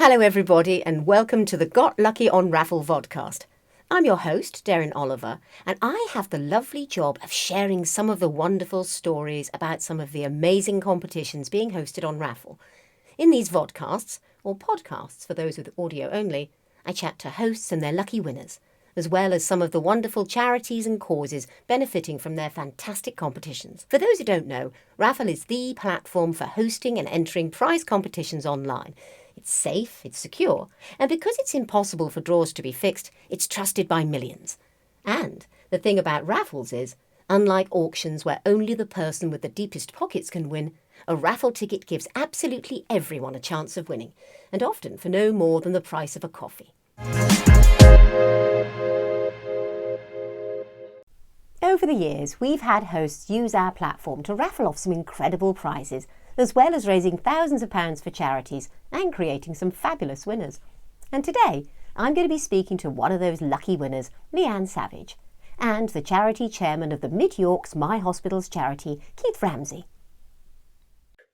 Hello, everybody, and welcome to the Got Lucky on Raffle vodcast. I'm your host, Darren Oliver, and I have the lovely job of sharing some of the wonderful stories about some of the amazing competitions being hosted on Raffle. In these vodcasts, or podcasts for those with audio only, I chat to hosts and their lucky winners, as well as some of the wonderful charities and causes benefiting from their fantastic competitions. For those who don't know, Raffle is the platform for hosting and entering prize competitions online. It's safe, it's secure, and because it's impossible for draws to be fixed, it's trusted by millions. And the thing about raffles is, unlike auctions where only the person with the deepest pockets can win, a raffle ticket gives absolutely everyone a chance of winning, and often for no more than the price of a coffee. Over the years, we've had hosts use our platform to raffle off some incredible prizes, as well as raising thousands of pounds for charities and creating some fabulous winners. And today, I'm going to be speaking to one of those lucky winners, Leanne Savage, and the charity chairman of the Mid-York's My Hospitals charity, Keith Ramsey.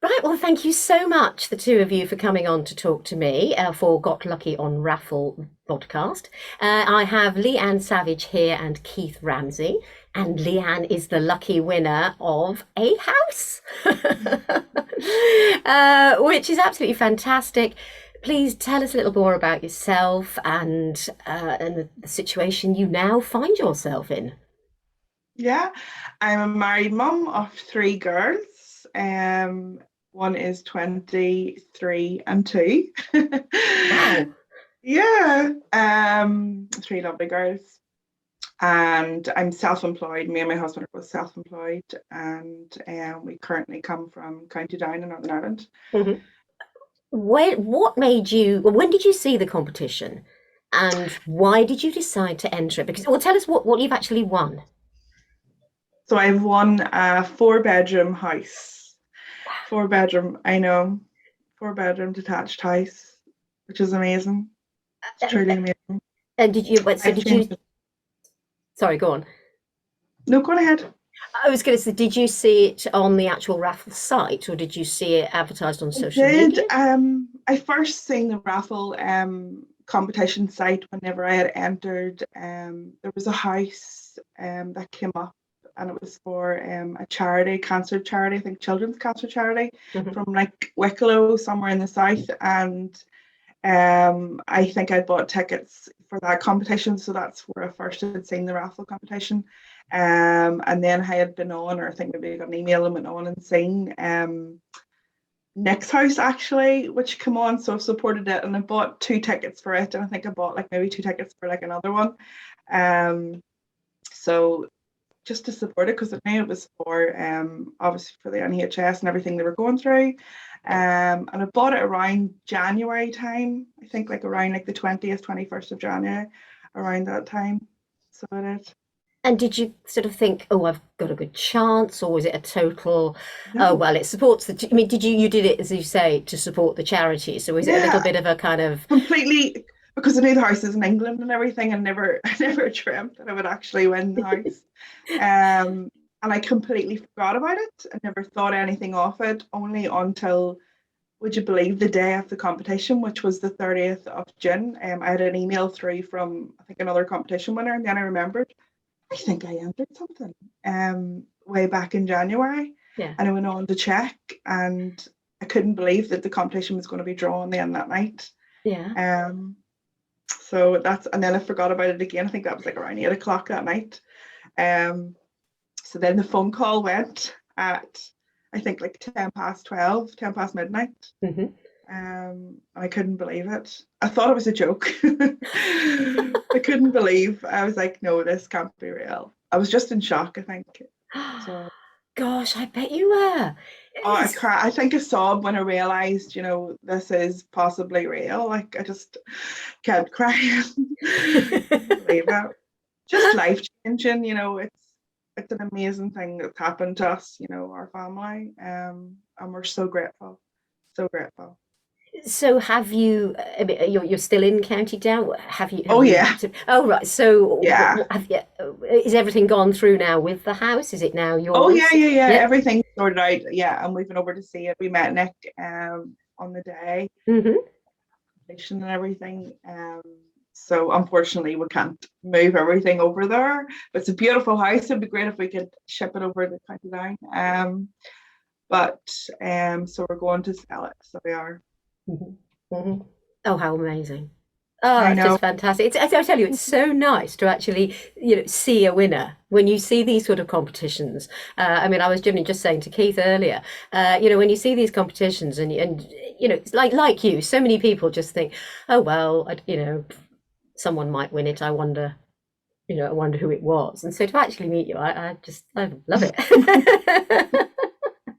Right, well, thank you so much, the two of you, for coming on to talk to me for Got Lucky on Raffle podcast. I have Leanne Savage here and Keith Ramsey, and Leanne is the lucky winner of a house, which is absolutely fantastic. Please tell us a little more about yourself and the situation you now find yourself in. Yeah, I'm a married mum of three girls. One is 23 and 2. Wow. Yeah, three lovely girls. And I'm self-employed. Me and my husband are both self-employed, and we currently come from County Down in Northern Ireland. Mm-hmm. What made you, well, when did you see the competition and why did you decide to enter it? Because, well, tell us what you've actually won. So I've won a 4-bedroom house. 4-bedroom, I know, 4-bedroom detached house, which is amazing. It's truly amazing. And sorry, go on. No, go ahead. I was going to say, did you see it on the actual raffle site or did you see it advertised on social media? I first seen the raffle competition site whenever I had entered. There was a house that came up, and it was for a charity, cancer charity, I think children's cancer charity, from like Wyrill, somewhere in the south. And I think I bought tickets for that competition, so that's where I first had seen the raffle competition. And then I had been on, or I think maybe I got an email and went on and seen Nick's house actually, which came on, so I supported it, and I bought 2 tickets for it, and I think I bought like maybe 2 tickets for like another one. So just to support it, because I knew it was for obviously for the NHS and everything they were going through. And I bought it around January time, I think like around like the 20th, 21st of January, around that time. So it is. And did you sort of think, oh, I've got a good chance, or was it a total, No. oh, well, it supports I mean, you did it, as you say, to support the charity. So was it a little bit of a kind of... Completely, because I knew the house is in England and everything, and I never dreamt that I would actually win the house. And I completely forgot about it. I never thought anything of it, only until, would you believe, the day of the competition, which was the 30th of June. I had an email through from, I think, another competition winner, and then I remembered, I think I entered something way back in January. Yeah. And I went on to check, and I couldn't believe that the competition was going to be drawn then that night. Yeah. So that's, and then I forgot about it again. I think that was like around 8 o'clock that night. So then the phone call went at, I think like 10 past midnight. I couldn't believe it. I thought it was a joke. I couldn't believe. I was like, no, this can't be real. I was just in shock, I think. So, gosh, I bet you were. I think I sobbed when I realized, this is possibly real. Like, I just kept crying. Believe it. Just life changing. It's an amazing thing that's happened to us. Our family, and we're so grateful. So grateful. So have you, I mean, you're still in County Down? Oh, yeah. Oh, right. So yeah. Is everything gone through now with the house? Is it now yours? Oh, yeah. Everything's sorted out. Yeah, and we've been over to see it. We met Nick on the day. and everything. So unfortunately, we can't move everything over there. But it's a beautiful house. It'd be great if we could ship it over to County Down. So we're going to sell it. So we are. Oh, how amazing. Oh, I that's know. just fantastic. I tell you, it's so nice to actually, see a winner when you see these sort of competitions. I mean, I was just saying to Keith earlier, when you see these competitions and it's like you, so many people just think, oh, well, someone might win it. I wonder who it was. And so to actually meet you, I love it.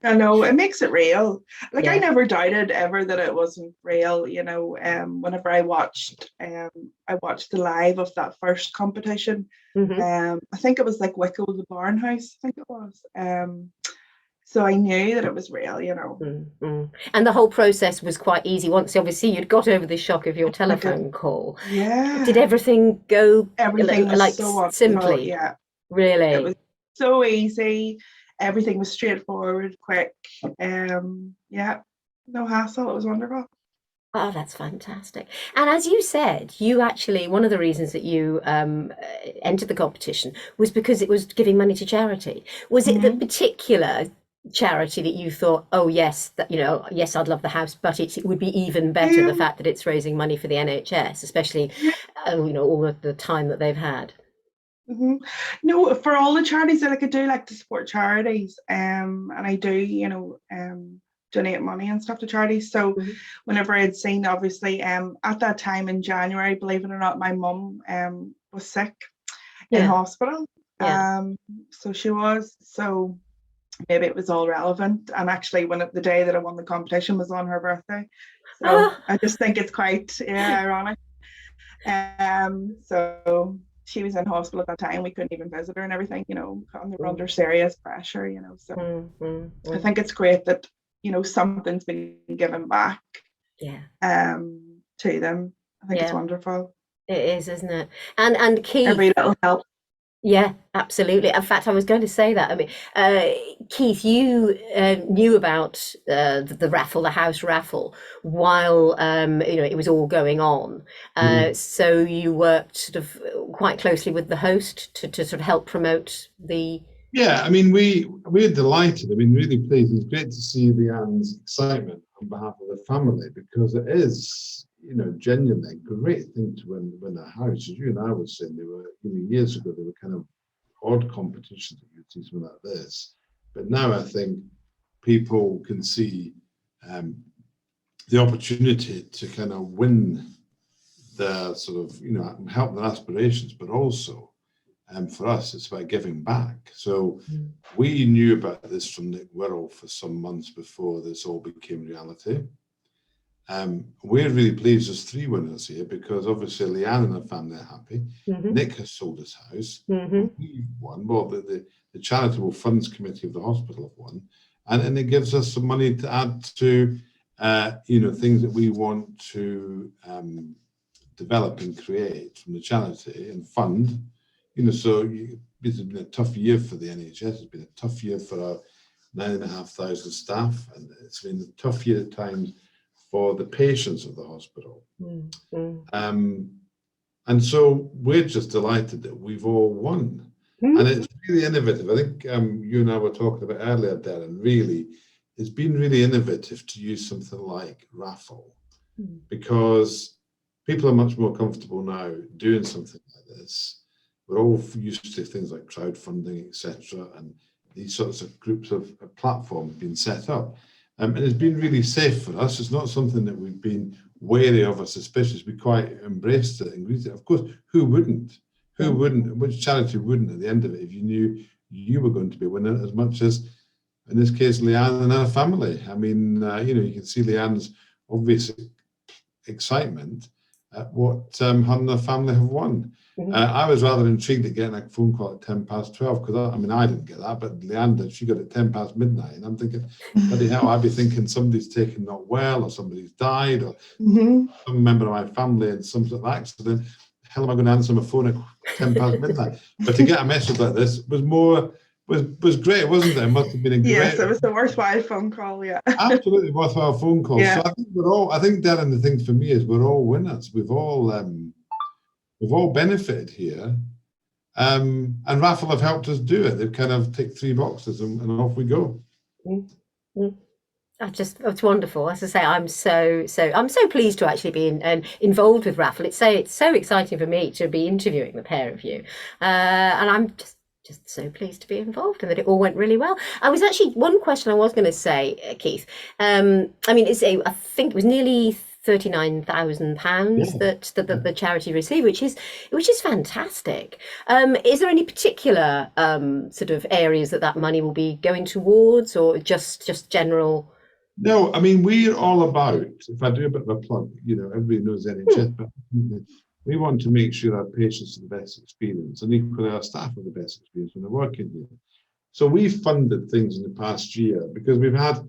I know it makes it real. Like I Yeah. never doubted ever that it wasn't real. Whenever I watched the live of that first competition. Hmm. I think it was like Wicklow the Barn House. I think it was. So I knew that it was real. Mm-hmm. And the whole process was quite easy once obviously you'd got over the shock of your Like telephone call. Did yeah, everything go everything was like so wonderful. simply? Yeah, it was Really? so easy. Everything was straightforward, quick. Yeah, no hassle. It was wonderful. Oh, that's fantastic. And as you said, you actually, one of the reasons that you entered the competition was because it was giving money to charity. Was it the Hmm. particular charity that you thought, oh, yes, yes, I'd love the house, but it would be even better the Um, fact that it's raising money for the NHS, especially, yeah. all of the time that they've had? Hmm. No, for all the charities that I do like to support charities, and I do, donate money and stuff to charities. So Mhm. whenever I had seen, obviously, at that time in January, believe it or not, my mum was sick in Yeah, hospital. yeah. So she was. So maybe it was all relevant. And actually, the day that I won the competition was on her birthday. So Ah, I just think it's quite ironic. So she was in hospital at that time. We couldn't even visit her and everything, and they were mm, under serious pressure, So mm, mm, I mm. think it's great that, something's been given back Yeah, to them. I think it's yeah, wonderful. it is, isn't it? And Every Keith, little help. yeah, absolutely. In fact, I was going to say that. I mean, Keith, you knew about the raffle, the house raffle, while it was all going on. Mm. So you worked sort of quite closely with the host to sort of help promote the. Yeah, I mean, we're delighted. I mean, really pleased. It's great to see Leanne's excitement on behalf of the family because it is, genuinely a great thing to win a house. As you and I were saying, they were, years ago, they were kind of odd competitions that you'd see something like this. But now I think people can see the opportunity to kind of win their sort of, help their aspirations, but also for us, it's about giving back. So we knew about this from Nick Wyrill for some months before this all became reality. We're really pleased there's three winners here because obviously Leanne and her family are happy. Hmm. Nick has sold his house. Hmm. And we've won. Well, the Charitable Funds Committee of the hospital have won. And it gives us some money to add to, things that we want to develop and create from the charity and fund. So it's been a tough year for the NHS. It's been a tough year for our 9,500 staff, and it's been a tough year at times for the patients of the hospital. And so we're just delighted that we've all won. And it's really innovative. I think you and I were talking about earlier, Darren, really, it's been really innovative to use something like Raffle because people are much more comfortable now doing something like this. We're all used to things like crowdfunding, etc., and these sorts of groups of platforms being set up. And it's been really safe for us. It's not something that we've been wary of or suspicious. We quite embraced it and greeted it. Of course, who wouldn't? Who wouldn't? Which charity wouldn't at the end of it if you knew you were going to be winning as much as, in this case, Leanne and her family? I mean, you can see Leanne's obvious excitement at what her and her family have won. I was rather intrigued at getting a phone call at 12:10 because I didn't get that, but Leanne did. She got it midnight, and I'm thinking, bloody hell, I'd be thinking somebody's taken not well, or somebody's died, or some member of my family in some sort of accident. Hell, am I going to answer my phone at 10 past midnight? But to get a message like this was more was great, wasn't it? It must have been a Yes, great, it was a worthwhile phone call. Yeah. absolutely worthwhile phone call. Yeah. So I think Darren, the thing for me is we're all winners. We've all benefited here. And Raffle have helped us do it. They've kind of ticked 3 boxes and off we go. Mm. It's wonderful. As I say, I'm so pleased to actually be involved with Raffle. It's so exciting for me to be interviewing the pair of you, and I'm just so pleased to be involved and that it all went really well. I was actually one question I was going to say, Keith. I mean, I think it was nearly £39,000 that the charity received, which is fantastic. Is there any particular sort of areas that money will be going towards, or just general? No, I mean, we're all about, if I do a bit of a plug, everybody knows NHS, but we want to make sure our patients have the best experience, and equally our staff have the best experience when they're working here. So we've funded things in the past year because we've had,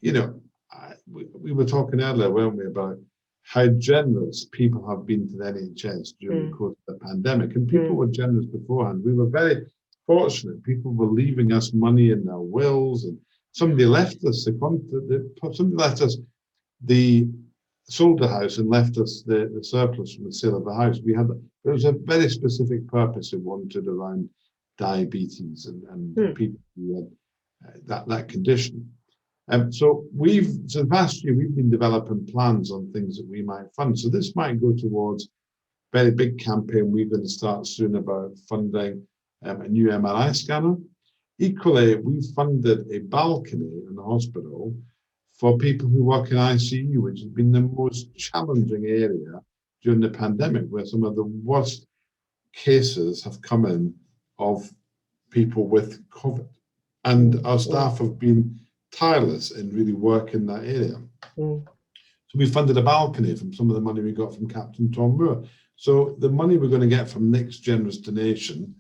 we were talking earlier, weren't we, about how generous people have been to the NHS during the course of the pandemic, and people were generous beforehand. We were very fortunate. People were leaving us money in their wills, and somebody left us the sold the house and left us the surplus from the sale of the house. There was a very specific purpose it wanted around diabetes and people who had that condition. So the past year we've been developing plans on things that we might fund. So this might go towards a very big campaign we're going to start soon about funding a new MRI scanner. Equally, we funded a balcony in the hospital for people who work in ICU, which has been the most challenging area during the pandemic, where some of the worst cases have come in of people with COVID. And our staff have been tireless in really working that area. So we funded a balcony from some of the money we got from Captain Tom Moore. So the money we're going to get from Nick's generous donation,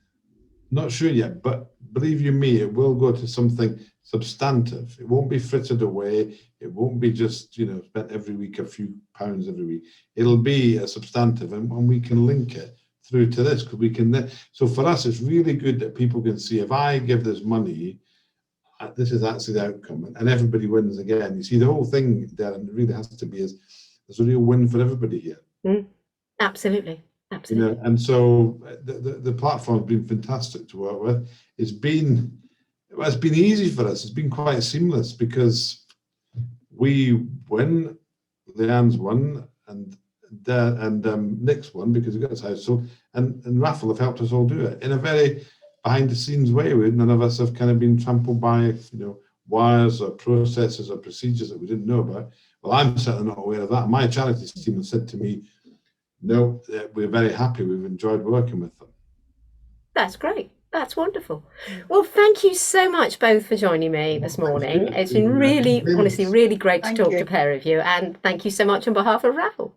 not sure yet, but believe you me, it will go to something substantive. It won't be frittered away. It won't be just, spent every week, a few pounds every week. It'll be a substantive, and we can link it through to this, because we can. So for us, it's really good that people can see, if I give this money, this is actually the outcome, and everybody wins again. You see, the whole thing there, and it really has to be, there's a real win for everybody here. Absolutely. Absolutely. And so the platform has been fantastic to work with. It's been easy for us. It's been quite seamless because we win, Leanne's won, and Nick's won because he got his house sold, and Raffle have helped us all do it in a very behind the scenes way. None of us have kind of been trampled by wires or processes or procedures that we didn't know about. Well, I'm certainly not aware of that. My charities team has said to me, no, we're very happy. We've enjoyed working with them. That's great. That's wonderful. Well, thank you so much both for joining me this morning. It's been really, honestly, really great to talk to a pair of you. And thank you so much on behalf of Raffle.